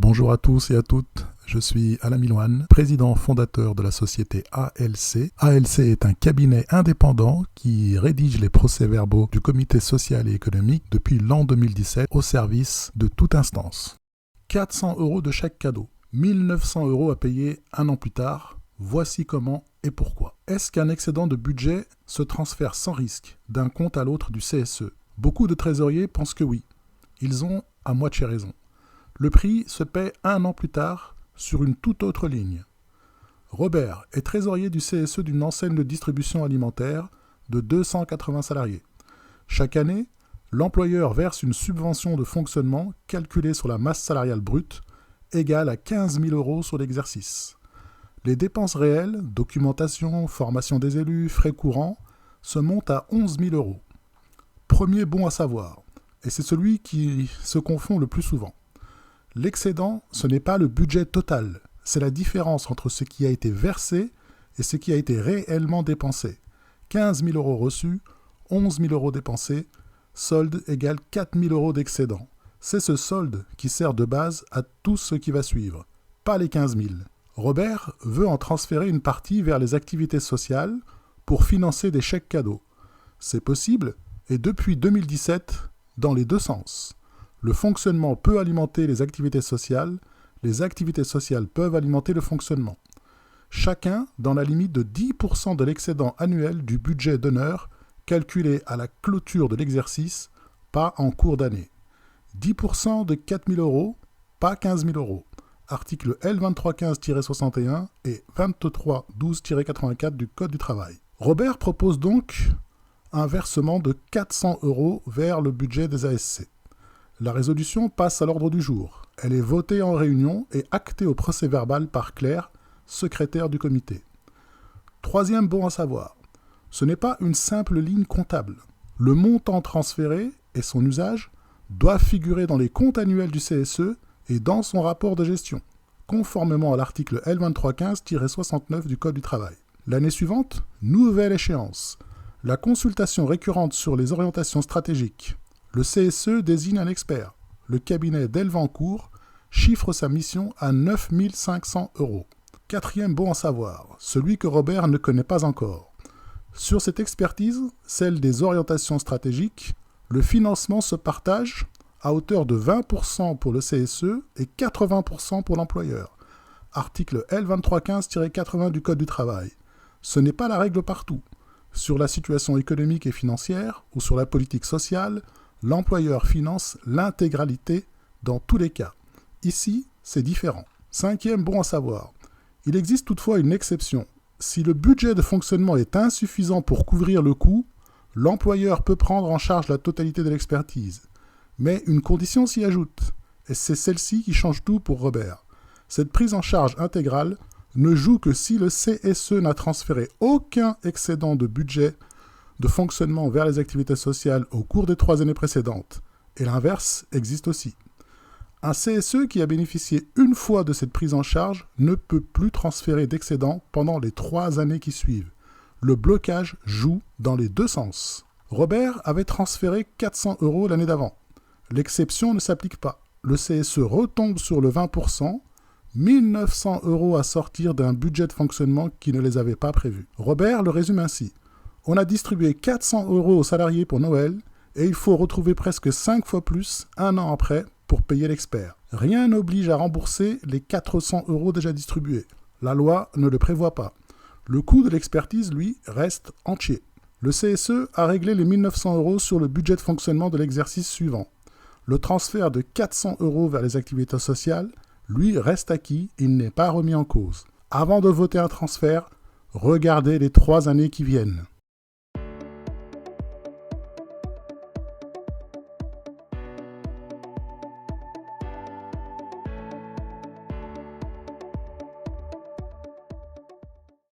Bonjour à tous et à toutes, je suis Alain Milouane, président fondateur de la société ALC. ALC est un cabinet indépendant qui rédige les procès-verbaux du comité social et économique depuis l'an 2017 au service de toute instance. 400 € de chaque cadeau, 1900 € à payer un an plus tard, voici comment et pourquoi. Est-ce qu'un excédent de budget se transfère sans risque d'un compte à l'autre du CSE? Beaucoup de trésoriers pensent que oui. Ils ont à moitié raison. Le prix se paie un an plus tard sur une toute autre ligne. Robert est trésorier du CSE d'une enseigne de distribution alimentaire de 280 salariés. Chaque année, l'employeur verse une subvention de fonctionnement calculée sur la masse salariale brute égale à 15 000 € sur l'exercice. Les dépenses réelles, documentation, formation des élus, frais courants, se montent à 11 000 €. Premier bon à savoir, et c'est celui qui se confond le plus souvent. L'excédent, ce n'est pas le budget total, c'est la différence entre ce qui a été versé et ce qui a été réellement dépensé. 15 000 € reçus, 11 000 € dépensés, solde égale 4 000 € d'excédent. C'est ce solde qui sert de base à tout ce qui va suivre, pas les 15 000. Robert veut en transférer une partie vers les activités sociales pour financer des chèques cadeaux. C'est possible, et depuis 2017, dans les deux sens. Le fonctionnement peut alimenter les activités sociales peuvent alimenter le fonctionnement. Chacun dans la limite de 10% de l'excédent annuel du budget d'honneur calculé à la clôture de l'exercice, pas en cours d'année. 10% de 4 000 €, pas 15 000 €. Article L2315-61 et 2312-84 du Code du travail. Robert propose donc un versement de 400 € vers le budget des ASC. La résolution passe à l'ordre du jour. Elle est votée en réunion et actée au procès-verbal par Claire, secrétaire du comité. Troisième bon à savoir, ce n'est pas une simple ligne comptable. Le montant transféré et son usage doivent figurer dans les comptes annuels du CSE et dans son rapport de gestion, conformément à l'article L2315-69 du Code du travail. L'année suivante, nouvelle échéance. La consultation récurrente sur les orientations stratégiques. Le CSE désigne un expert. Le cabinet Delvancourt chiffre sa mission à 9 500 €. Quatrième bon à savoir, celui que Robert ne connaît pas encore. Sur cette expertise, celle des orientations stratégiques, le financement se partage à hauteur de 20% pour le CSE et 80% pour l'employeur. Article L2315-80 du Code du travail. Ce n'est pas la règle partout. Sur la situation économique et financière ou sur la politique sociale, l'employeur finance l'intégralité dans tous les cas. Ici, c'est différent. Cinquième bon à savoir. Il existe toutefois une exception. Si le budget de fonctionnement est insuffisant pour couvrir le coût, l'employeur peut prendre en charge la totalité de l'expertise. Mais une condition s'y ajoute, et c'est celle-ci qui change tout pour Robert. Cette prise en charge intégrale ne joue que si le CSE n'a transféré aucun excédent de budget de fonctionnement vers les activités sociales au cours des 3 années précédentes. Et l'inverse existe aussi. Un CSE qui a bénéficié une fois de cette prise en charge ne peut plus transférer d'excédent pendant les 3 années qui suivent. Le blocage joue dans les deux sens. Robert avait transféré 400 € l'année d'avant. L'exception ne s'applique pas. Le CSE retombe sur le 20%, 1900 € à sortir d'un budget de fonctionnement qui ne les avait pas prévus. Robert le résume ainsi. On a distribué 400 € aux salariés pour Noël et il faut retrouver presque 5 fois plus un an après pour payer l'expert. Rien n'oblige à rembourser les 400 € déjà distribués. La loi ne le prévoit pas. Le coût de l'expertise, lui, reste entier. Le CSE a réglé les 1900 € sur le budget de fonctionnement de l'exercice suivant. Le transfert de 400 € vers les activités sociales, lui, reste acquis, il n'est pas remis en cause. Avant de voter un transfert, regardez les 3 années qui viennent.